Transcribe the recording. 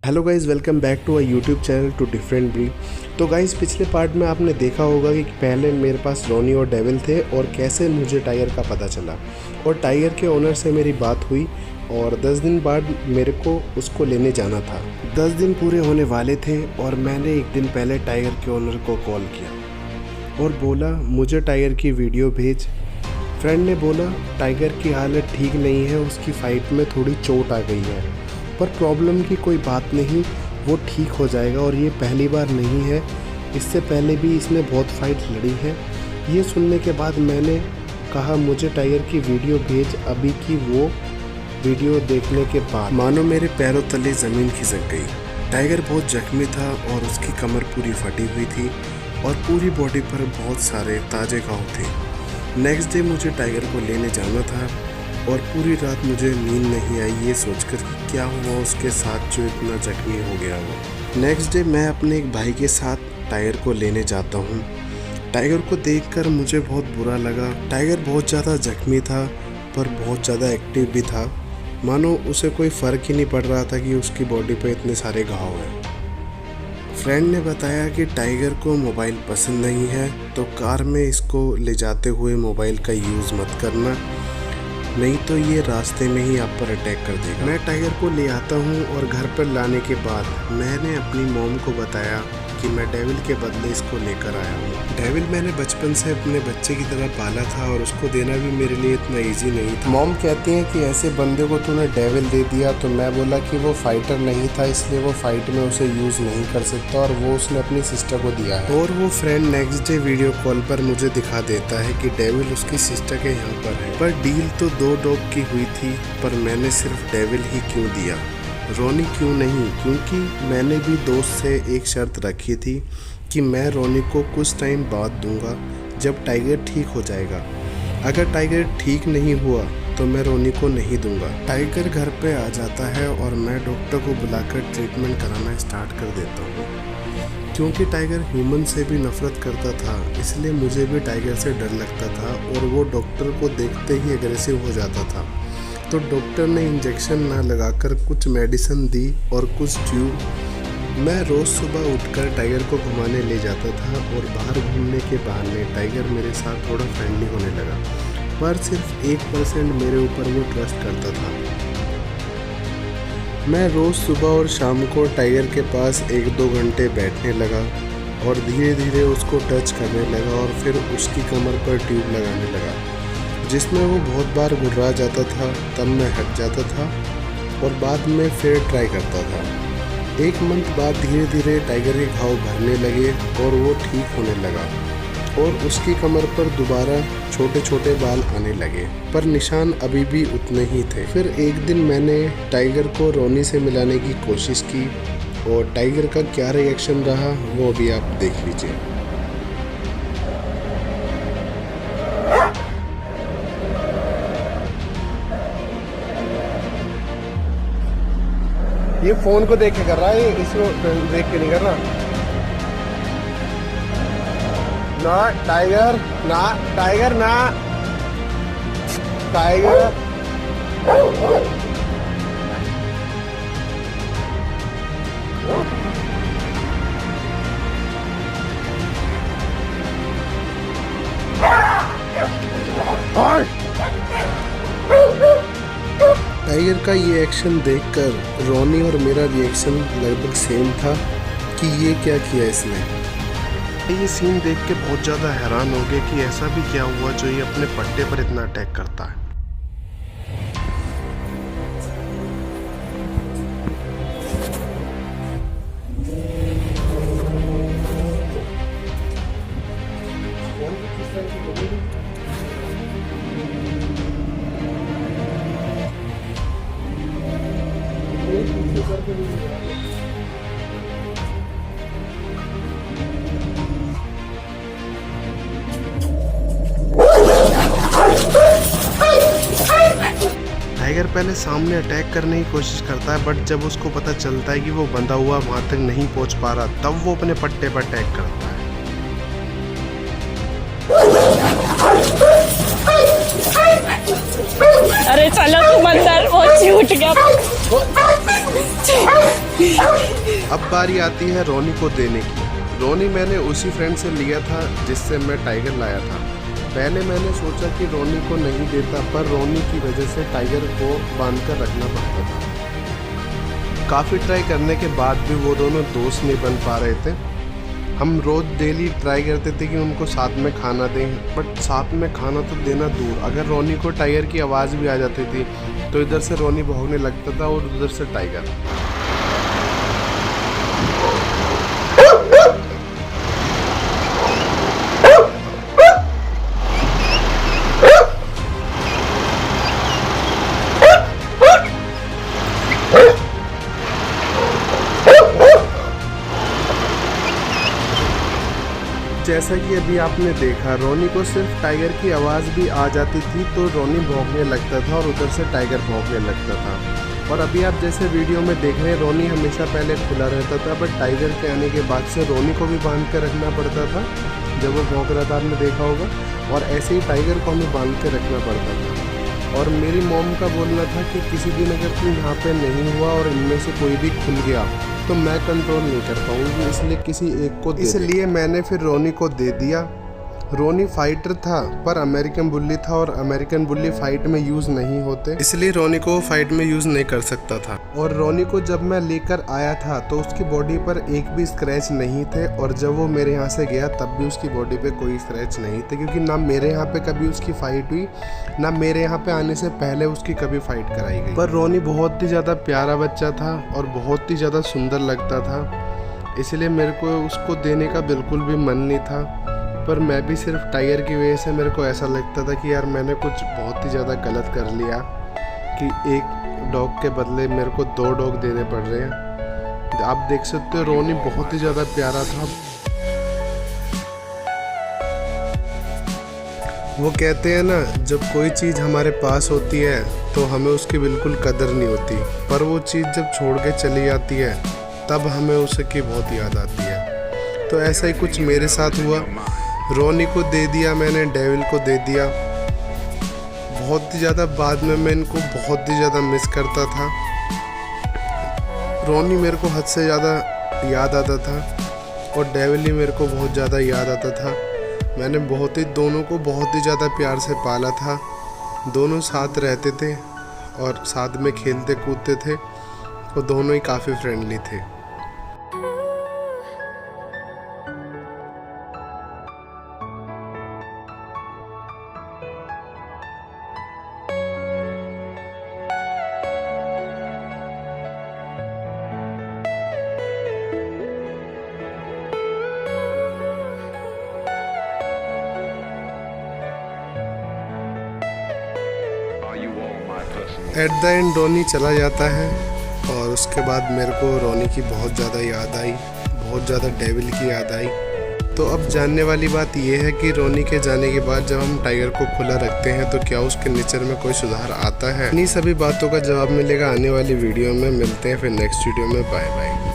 Hello guys, welcome back to a YouTube channel to different breed. तो guys, पिछले part में आपने देखा होगा कि पहले मेरे पास रोनी और डेविल थे और कैसे मुझे टाइगर का पता चला और टाइगर के ओनर से मेरी बात हुई और 10 दिन बाद मेरे को उसको लेने जाना था। 10 दिन पूरे होने वाले थे और मैंने एक दिन पहले टाइगर के ओनर को कॉल किया और बोला मुझे टाइगर की वीडियो भेज। फ्रेंड ने बोला टाइगर की हालत ठीक नहीं है, उसकी फ़ाइट में थोड़ी चोट आ गई है, पर प्रॉब्लम की कोई बात नहीं, वो ठीक हो जाएगा और ये पहली बार नहीं है, इससे पहले भी इसने बहुत फाइट लड़ी है। ये सुनने के बाद मैंने कहा मुझे टाइगर की वीडियो भेज। अभी की वो वीडियो देखने के बाद मानो मेरे पैरों तले ज़मीन खिसक गई। टाइगर बहुत जख्मी था और उसकी कमर पूरी फटी हुई थी और पूरी बॉडी पर बहुत सारे ताजे घाव थे। नेक्स्ट डे मुझे टाइगर को लेने जाना था और पूरी रात मुझे नींद नहीं आई ये सोचकर कि क्या हुआ उसके साथ जो इतना जख्मी हो गया वो। नेक्स्ट डे मैं अपने एक भाई के साथ टाइगर को लेने जाता हूँ। टाइगर को देखकर मुझे बहुत बुरा लगा। टाइगर बहुत ज़्यादा जख्मी था पर बहुत ज़्यादा एक्टिव भी था, मानो उसे कोई फ़र्क ही नहीं पड़ रहा था कि उसकी बॉडी पे इतने सारे घाव हैं। फ्रेंड ने बताया कि टाइगर को मोबाइल पसंद नहीं है तो कार में इसको ले जाते हुए मोबाइल का यूज़ मत करना, नहीं तो ये रास्ते में ही आप पर अटैक कर देगा। मैं टाइगर को ले आता हूँ और घर पर लाने के बाद मैंने अपनी मॉम को बताया कि मैं डेविल के बदले इसको लेकर आया हूँ। डेविल मैंने बचपन से अपने बच्चे की तरह पाला था और उसको देना भी मेरे लिए इतना इजी नहीं था। मॉम कहती हैं कि ऐसे बंदे को तूने डेविल दे दिया, तो मैं बोला कि वो फाइटर नहीं था इसलिए वो फाइट में उसे यूज़ नहीं कर सकता और वो उसने अपनी सिस्टर को दिया है। और वो friend next day video call पर मुझे दिखा देता है कि डेविल उसकी सिस्टर के यहाँ पर है। पर डील तो 2 डॉग की हुई थी, पर मैंने सिर्फ डेविल ही क्यों दिया, रोनी क्यों नहीं? क्योंकि मैंने भी दोस्त से एक शर्त रखी थी कि मैं रोनी को कुछ टाइम बाद दूंगा जब टाइगर ठीक हो जाएगा। अगर टाइगर ठीक नहीं हुआ तो मैं रोनी को नहीं दूंगा। टाइगर घर पे आ जाता है और मैं डॉक्टर को बुलाकर ट्रीटमेंट कराना स्टार्ट कर देता हूँ। क्योंकि टाइगर ह्यूमन से भी नफरत करता था इसलिए मुझे भी टाइगर से डर लगता था और वो डॉक्टर को देखते ही एग्रेसिव हो जाता था। तो डॉक्टर ने इंजेक्शन ना लगाकर कुछ मेडिसिन दी और कुछ ट्यूब। मैं रोज़ सुबह उठकर टाइगर को घुमाने ले जाता था और बाहर घूमने के बहाने टाइगर मेरे साथ थोड़ा फ्रेंडली होने लगा, पर सिर्फ 1% मेरे ऊपर वो ट्रस्ट करता था। मैं रोज़ सुबह और शाम को टाइगर के पास 1-2 घंटे बैठने लगा और धीरे धीरे उसको टच करने लगा और फिर उसकी कमर पर ट्यूब लगाने लगा, जिसमें वो बहुत बार घुर्रा जाता था। तब मैं हट जाता था और बाद में फिर ट्राई करता था। 1 मंथ बाद धीरे धीरे टाइगर के घाव भरने लगे और वो ठीक होने लगा और उसकी कमर पर दोबारा छोटे छोटे बाल आने लगे, पर निशान अभी भी उतने ही थे। फिर एक दिन मैंने टाइगर को रोनी से मिलाने की कोशिश की और टाइगर का क्या रिएक्शन रहा वो भी आप देख लीजिए। ये फोन को देख के कर रहा है, इसको देख के नहीं कर रहा। ना टाइगर, ना टाइगर, ना टाइगर। टाइगर का ये एक्शन देखकर रोनी और मेरा रिएक्शन लगभग सेम था कि ये क्या किया इसने। ये सीन देख के बहुत ज़्यादा हैरान हो गए कि ऐसा भी क्या हुआ जो ये अपने पट्टे पर इतना अटैक करता है। टाइगर पहले सामने अटैक करने की कोशिश करता है, बट जब उसको पता चलता है कि वो बंधा हुआ वहां तक नहीं पहुंच पा रहा, तब वो अपने पट्टे पर अटैक करता है। अरे चलो तुम अंदर, वो उठ गया। अब बारी आती है रोनी को देने की। रोनी मैंने उसी फ्रेंड से लिया था जिससे मैं टाइगर लाया था। पहले मैंने सोचा कि रोनी को नहीं देता, पर रोनी की वजह से टाइगर को बांध कर रखना पड़ता था। काफ़ी ट्राई करने के बाद भी वो दोनों दोस्त नहीं बन पा रहे थे। हम रोज़ डेली ट्राई करते थे कि उनको साथ में खाना दें, बट साथ में खाना तो देना दूर, अगर रोनी को टाइगर की आवाज़ भी आ जाती थी तो इधर से रोनी भौंकने लगता था और उधर से टाइगर। जैसा कि अभी आपने देखा, रोनी को सिर्फ टाइगर की आवाज़ भी आ जाती थी तो रोनी भौंकने लगता था और उधर से टाइगर भौंकने लगता था। और अभी आप जैसे वीडियो में देख रहे हैं, रोनी हमेशा पहले खुला रहता था, बट टाइगर के आने के बाद से रोनी को भी बांध कर रखना पड़ता था जब वो भौंक रहा था, आपने देखा होगा। और ऐसे ही टाइगर को हमें बांध कर रखना पड़ता था। और मेरी मॉम का बोलना था कि किसी दिन अगर तू यहाँ पे नहीं हुआ और इनमें से कोई भी खुल गया तो मैं कंट्रोल नहीं कर पाऊंगी, इसलिए किसी एक को इसलिए मैंने फिर रोनी को दे दिया। रोनी फाइटर था पर अमेरिकन बुल्ली था और अमेरिकन बुल्ली फाइट में यूज़ नहीं होते, इसलिए रोनी को फाइट में यूज़ नहीं कर सकता था। और रोनी को जब मैं लेकर आया था तो उसकी बॉडी पर एक भी स्क्रैच नहीं थे, और जब वो मेरे यहाँ से गया तब भी उसकी बॉडी पे कोई स्क्रैच नहीं थे, क्योंकि ना मेरे यहाँ पे कभी उसकी फ़ाइट हुई, ना मेरे यहाँ पे आने से पहले उसकी कभी फ़ाइट कराई गई। पर रोनी बहुत ही ज़्यादा प्यारा बच्चा था और बहुत ही ज़्यादा सुंदर लगता था, इसलिए मेरे को उसको देने का बिल्कुल भी मन नहीं था। पर मैं भी सिर्फ टाइगर की वजह से मेरे को ऐसा लगता था कि यार मैंने कुछ बहुत ही ज़्यादा गलत कर लिया कि एक डॉग के बदले मेरे को 2 डॉग देने पड़ रहे हैं। आप देख सकते हो रोनी बहुत ही ज़्यादा प्यारा था। वो कहते हैं ना, जब कोई चीज़ हमारे पास होती है तो हमें उसकी बिल्कुल कदर नहीं होती, पर वो चीज़ जब छोड़ के चली जाती है तब हमें उसकी बहुत याद आती है। तो ऐसा ही कुछ मेरे साथ हुआ। रोनी को दे दिया मैंने, डेविल को दे दिया। बहुत ही ज़्यादा बाद में मैं इनको बहुत ही ज़्यादा मिस करता था। रोनी मेरे को हद से ज़्यादा याद आता था और डेविल ही मेरे को बहुत ज़्यादा याद आता था। मैंने दोनों को बहुत ही ज़्यादा प्यार से पाला था। दोनों साथ रहते थे और साथ में खेलते कूदते थे और दोनों ही काफ़ी फ्रेंडली थे। एट द एंड रोनी चला जाता है और उसके बाद मेरे को रोनी की बहुत ज़्यादा याद आई, बहुत ज़्यादा डेविल की याद आई। तो अब जानने वाली बात यह है कि रोनी के जाने के बाद जब हम टाइगर को खुला रखते हैं तो क्या उसके नेचर में कोई सुधार आता है? इन्हीं सभी बातों का जवाब मिलेगा आने वाली वीडियो में। मिलते हैं फिर नेक्स्ट वीडियो में। Bye bye.